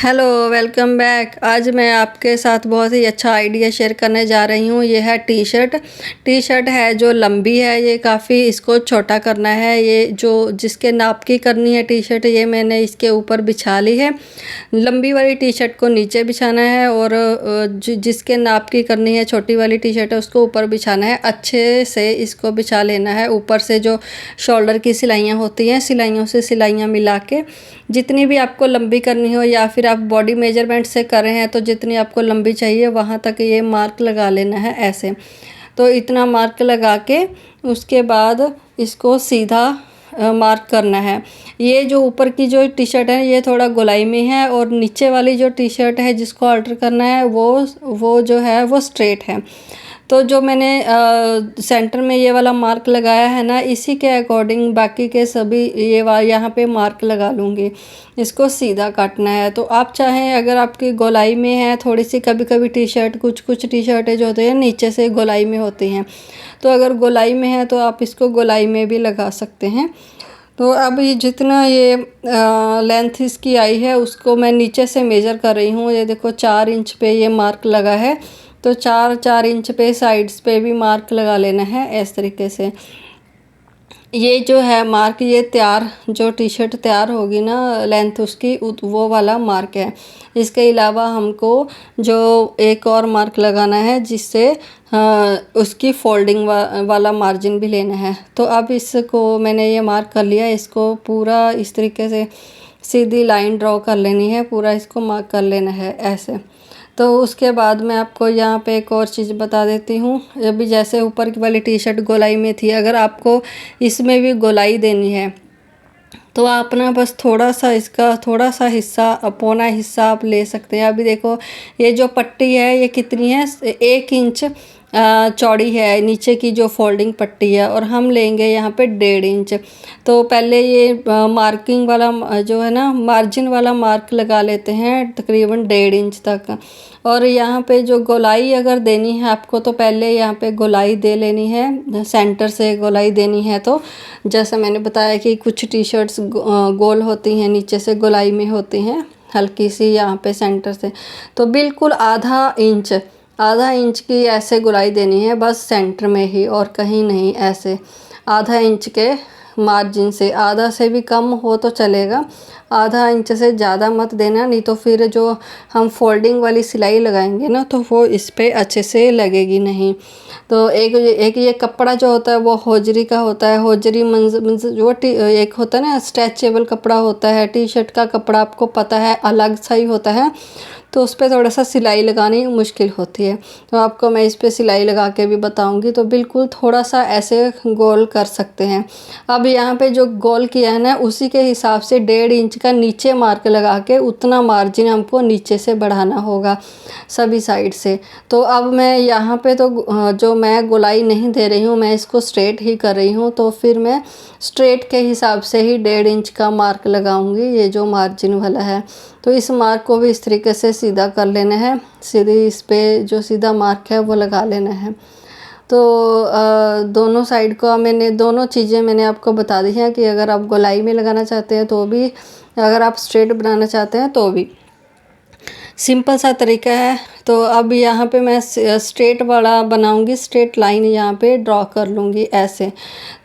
Hello, welcome back. आज मैं आपके साथ बहुत ही अच्छा आइडिया शेयर करने जा रही हूँ। ये है टी शर्ट है जो लंबी है, ये काफ़ी इसको छोटा करना है। ये जो जिसके नाप की करनी है टी शर्ट, ये मैंने इसके ऊपर बिछा ली है। लंबी वाली टी शर्ट को नीचे बिछाना है और जिसके नाप की करनी है छोटी वाली टी शर्ट है उसको ऊपर बिछाना है। अच्छे से इसको बिछा लेना है। ऊपर से जो शोल्डर की सिलाइयाँ होती हैं, सिलाइयों से सिलाइयाँ मिला के जितनी भी आपको लंबी करनी हो, या फिर आप बॉडी मेजरमेंट से कर रहे हैं तो जितनी आपको लंबी चाहिए वहाँ तक ये मार्क लगा लेना है ऐसे। तो इतना मार्क लगा के उसके बाद इसको सीधा मार्क करना है। ये जो ऊपर की जो टी शर्ट है ये थोड़ा गोलाई में है, और नीचे वाली जो टी शर्ट है जिसको अल्टर करना है वो जो है वो स्ट्रेट है। तो जो मैंने सेंटर में ये वाला मार्क लगाया है ना, इसी के अकॉर्डिंग बाकी के सभी यहाँ पे मार्क लगा लूँगी। इसको सीधा काटना है। तो आप चाहें, अगर आपकी गोलाई में है थोड़ी सी, कभी कभी टी शर्ट कुछ टी शर्टें जो होती हैं नीचे से गोलाई में होती हैं, तो अगर गोलाई में है तो आप इसको गोलाई में भी लगा सकते हैं। तो अब ये जितना ये लेंथ इसकी आई है उसको मैं नीचे से मेज़र कर रही हूँ। ये देखो 4 इंच पे ये मार्क लगा है, तो 4 इंच पे साइड्स पे भी मार्क लगा लेना है इस तरीके से। ये जो है मार्क, ये तैयार जो टी शर्ट तैयार होगी ना लेंथ उसकी, वो वाला मार्क है। इसके अलावा हमको जो एक और मार्क लगाना है जिससे उसकी फोल्डिंग वाला मार्जिन भी लेना है। तो अब इसको मैंने ये मार्क कर लिया। इसको पूरा इस तरीके से सीधी लाइन ड्रॉ कर लेनी है, पूरा इसको मार्क कर लेना है ऐसे। तो उसके बाद मैं आपको यहाँ पे एक और चीज़ बता देती हूँ। अभी जैसे ऊपर की वाली टी शर्ट गोलाई में थी, अगर आपको इसमें भी गोलाई देनी है तो आप ना बस थोड़ा सा इसका थोड़ा सा हिस्सा, पौना हिस्सा आप ले सकते हैं। अभी देखो ये जो पट्टी है ये कितनी है, 1 इंच चौड़ी है नीचे की जो फोल्डिंग पट्टी है, और हम लेंगे यहाँ पे 1.5 इंच। तो पहले ये मार्किंग वाला जो है ना मार्जिन वाला मार्क लगा लेते हैं तकरीबन 1.5 इंच तक। और यहाँ पे जो गोलाई अगर देनी है आपको, तो पहले यहाँ पे गोलाई दे लेनी है, सेंटर से गोलाई देनी है। तो जैसे मैंने बताया कि कुछ टी शर्ट्स गोल होती हैं, नीचे से गोलाई में होती हैं हल्की सी यहाँ पे सेंटर से। तो बिल्कुल आधा इंच की ऐसे गोलाई देनी है, बस सेंटर में ही और कहीं नहीं, ऐसे आधा इंच के मार्जिन से। आधा से भी कम हो तो चलेगा, आधा इंच से ज़्यादा मत देना, नहीं तो फिर जो हम फोल्डिंग वाली सिलाई लगाएंगे ना तो वो इस पे अच्छे से लगेगी नहीं। तो एक ये कपड़ा जो होता है वो होजरी का होता है। होजरी मंज जो एक होता है ना स्ट्रेचेबल कपड़ा होता है, टी शर्ट का कपड़ा आपको पता है अलग सा ही होता है, तो उस पर थोड़ा सा सिलाई लगानी मुश्किल होती है। तो आपको मैं इस पर सिलाई लगा के भी बताऊंगी। तो बिल्कुल थोड़ा सा ऐसे गोल कर सकते हैं। अब यहाँ पे जो गोल किया है ना उसी के हिसाब से 1.5 इंच का नीचे मार्क लगा के उतना मार्जिन हमको नीचे से बढ़ाना होगा सभी साइड से। तो अब मैं यहाँ पे तो जो मैं गोलाई नहीं दे रही हूँ, मैं इसको स्ट्रेट ही कर रही हूँ। तो फिर मैं स्ट्रेट के हिसाब से ही 1.5 इंच का मार्क लगाऊंगी, ये जो मार्जिन वाला है। तो इस मार्क को भी इस तरीके से सीधा कर लेना है, सीधे इस पे जो सीधा मार्क है वो लगा लेना है। तो दोनों साइड को दोनों चीज़ें मैंने आपको बता दी हैं कि अगर आप गोलाई में लगाना चाहते हैं तो भी, अगर आप स्ट्रेट बनाना चाहते हैं तो भी सिंपल सा तरीका है। तो अब यहाँ पे मैं स्ट्रेट वाला बनाऊंगी, स्ट्रेट लाइन यहाँ पे ड्रॉ कर लूँगी ऐसे।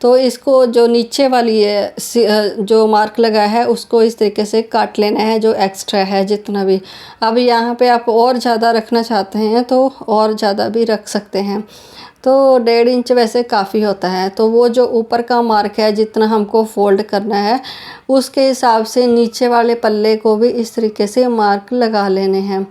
तो इसको जो नीचे वाली है जो मार्क लगा है उसको इस तरीके से काट लेना है, जो एक्स्ट्रा है जितना भी। अब यहाँ पे आप और ज़्यादा रखना चाहते हैं तो और ज़्यादा भी रख सकते हैं। तो 1.5 इंच वैसे काफ़ी होता है। तो वो जो ऊपर का मार्क है जितना हमको फोल्ड करना है उसके हिसाब से नीचे वाले पल्ले को भी इस तरीके से मार्क लगा लेने हैं।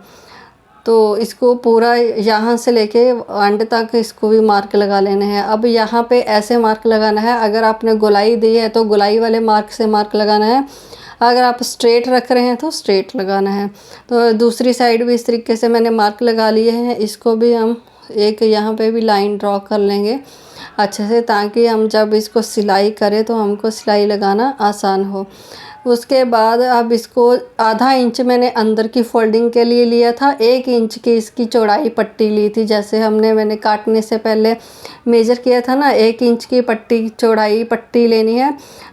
तो इसको पूरा यहाँ से लेके एंड तक इसको भी मार्क लगा लेने हैं। अब यहाँ पे ऐसे मार्क लगाना है, अगर आपने गोलाई दी है तो गोलाई वाले मार्क से मार्क लगाना है, अगर आप स्ट्रेट रख रहे हैं तो स्ट्रेट लगाना है। तो दूसरी साइड भी इस तरीके से मैंने मार्क लगा लिए हैं। इसको भी हम एक यहाँ पे भी लाइन ड्रॉ कर लेंगे अच्छे से, ताकि हम जब इसको सिलाई करें तो हमको सिलाई लगाना आसान हो। उसके बाद अब इसको आधा इंच मैंने अंदर की फोल्डिंग के लिए लिया था, 1 इंच की इसकी चौड़ाई पट्टी ली थी। जैसे मैंने काटने से पहले मेजर किया था ना, 1 इंच की पट्टी चौड़ाई पट्टी लेनी है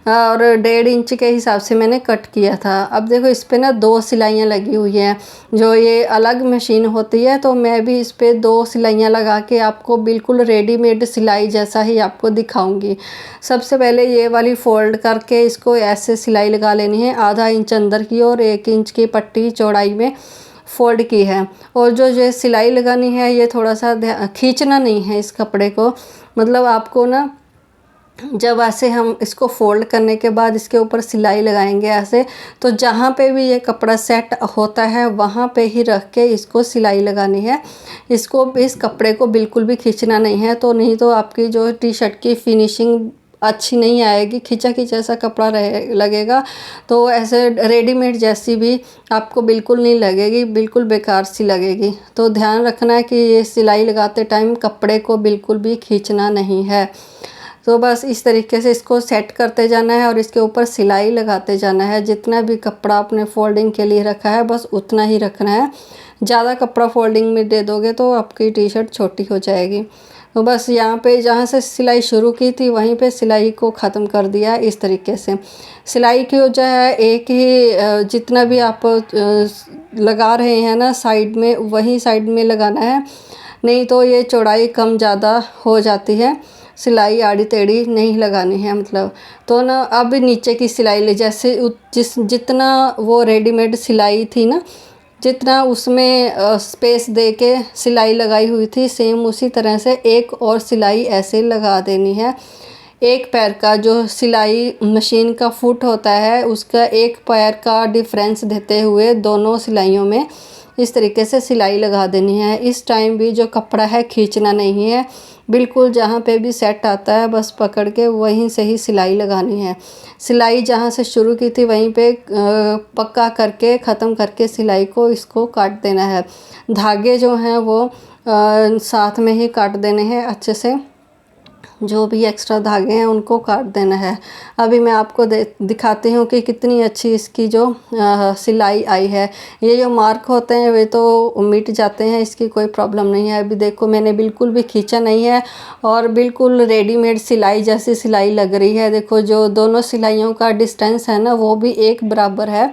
और 1.5 इंच के हिसाब से मैंने कट किया था। अब देखो इस पे ना 2 सिलाइयाँ लगी हुई हैं, जो ये अलग मशीन होती है, तो मैं भी इस पे 2 सिलाइयाँ लगा के आपको बिल्कुल रेडीमेड सिलाई जैसा ही आपको दिखाऊंगी। सबसे पहले ये वाली फोल्ड करके इसको ऐसे सिलाई लगा लेनी है, आधा इंच अंदर की और 1 इंच की पट्टी चौड़ाई में फोल्ड की है। और जो ये सिलाई लगानी है ये थोड़ा सा खींचना नहीं है इस कपड़े को, मतलब आपको ना जब ऐसे हम इसको फोल्ड करने के बाद इसके ऊपर सिलाई लगाएंगे ऐसे, तो जहाँ पे भी ये कपड़ा सेट होता है वहाँ पे ही रख के इसको सिलाई लगानी है। इसको इस कपड़े को बिल्कुल भी खींचना नहीं है, तो नहीं तो आपकी जो टी शर्ट की फिनिशिंग अच्छी नहीं आएगी, खींचा खींचा सा कपड़ा लगेगा, तो ऐसे रेडीमेड जैसी भी आपको बिल्कुल नहीं लगेगी, बिल्कुल बेकार सी लगेगी। तो ध्यान रखना है कि ये सिलाई लगाते टाइम कपड़े को बिल्कुल भी खींचना नहीं है। तो बस इस तरीके से इसको सेट करते जाना है और इसके ऊपर सिलाई लगाते जाना है। जितना भी कपड़ा आपने फोल्डिंग के लिए रखा है बस उतना ही रखना है, ज़्यादा कपड़ा फोल्डिंग में दे दोगे तो आपकी टी शर्ट छोटी हो जाएगी। तो बस यहाँ पे जहाँ से सिलाई शुरू की थी वहीं पे सिलाई को ख़त्म कर दिया इस तरीके से। सिलाई की जो है एक ही जितना भी आप लगा रहे हैं ना साइड में, वही साइड में लगाना है, नहीं तो ये चौड़ाई कम ज़्यादा हो जाती है। सिलाई आड़ी टेढ़ी नहीं लगानी है मतलब। तो ना अब नीचे की सिलाई ले, जैसे जितना वो रेडीमेड सिलाई थी ना, जितना उसमें स्पेस दे के सिलाई लगाई हुई थी, सेम उसी तरह से एक और सिलाई ऐसे लगा देनी है। एक पैर का जो सिलाई मशीन का फुट होता है उसका एक पैर का डिफरेंस देते हुए दोनों सिलाइयों में इस तरीके से सिलाई लगा देनी है। इस टाइम भी जो कपड़ा है खींचना नहीं है, बिल्कुल जहाँ पे भी सेट आता है बस पकड़ के वहीं से ही सिलाई लगानी है। सिलाई जहाँ से शुरू की थी वहीं पे पक्का करके ख़त्म करके सिलाई को इसको काट देना है। धागे जो हैं वो साथ में ही काट देने हैं अच्छे से, जो भी एक्स्ट्रा धागे हैं उनको काट देना है। अभी मैं आपको दिखाती हूँ कि कितनी अच्छी इसकी जो सिलाई आई है। ये जो मार्क होते हैं वे तो मिट जाते हैं, इसकी कोई प्रॉब्लम नहीं है। अभी देखो मैंने बिल्कुल भी खींचा नहीं है और बिल्कुल रेडीमेड सिलाई जैसी सिलाई लग रही है। देखो जो दोनों सिलाइयों का डिस्टेंस है ना वो भी एक बराबर है।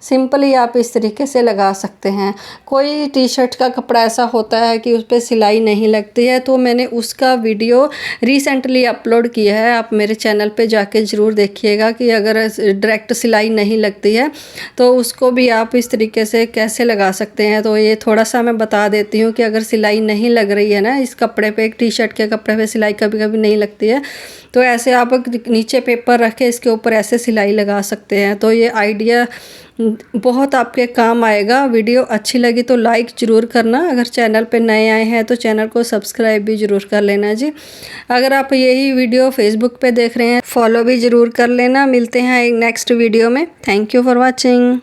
सिंपली आप इस तरीके से लगा सकते हैं। कोई टी शर्ट का कपड़ा ऐसा होता है कि उस पर सिलाई नहीं लगती है, तो मैंने उसका वीडियो रिसेंटली अपलोड किया है, आप मेरे चैनल पे जाके ज़रूर देखिएगा कि अगर डायरेक्ट सिलाई नहीं लगती है तो उसको भी आप इस तरीके से कैसे लगा सकते हैं। तो ये थोड़ा सा मैं बता देती हूँ कि अगर सिलाई नहीं लग रही है ना इस कपड़े पे, एक टी शर्ट के कपड़े पे सिलाई कभी कभी नहीं लगती है, तो ऐसे आप नीचे पेपर रख के इसके ऊपर ऐसे सिलाई लगा सकते हैं। तो ये आइडिया बहुत आपके काम आएगा। वीडियो अच्छी लगी तो लाइक ज़रूर करना, अगर चैनल पे नए आए हैं तो चैनल को सब्सक्राइब भी ज़रूर कर लेना जी। अगर आप यही वीडियो फेसबुक पे देख रहे हैं फॉलो भी ज़रूर कर लेना। मिलते हैं एक नेक्स्ट वीडियो में। Thank you for watching.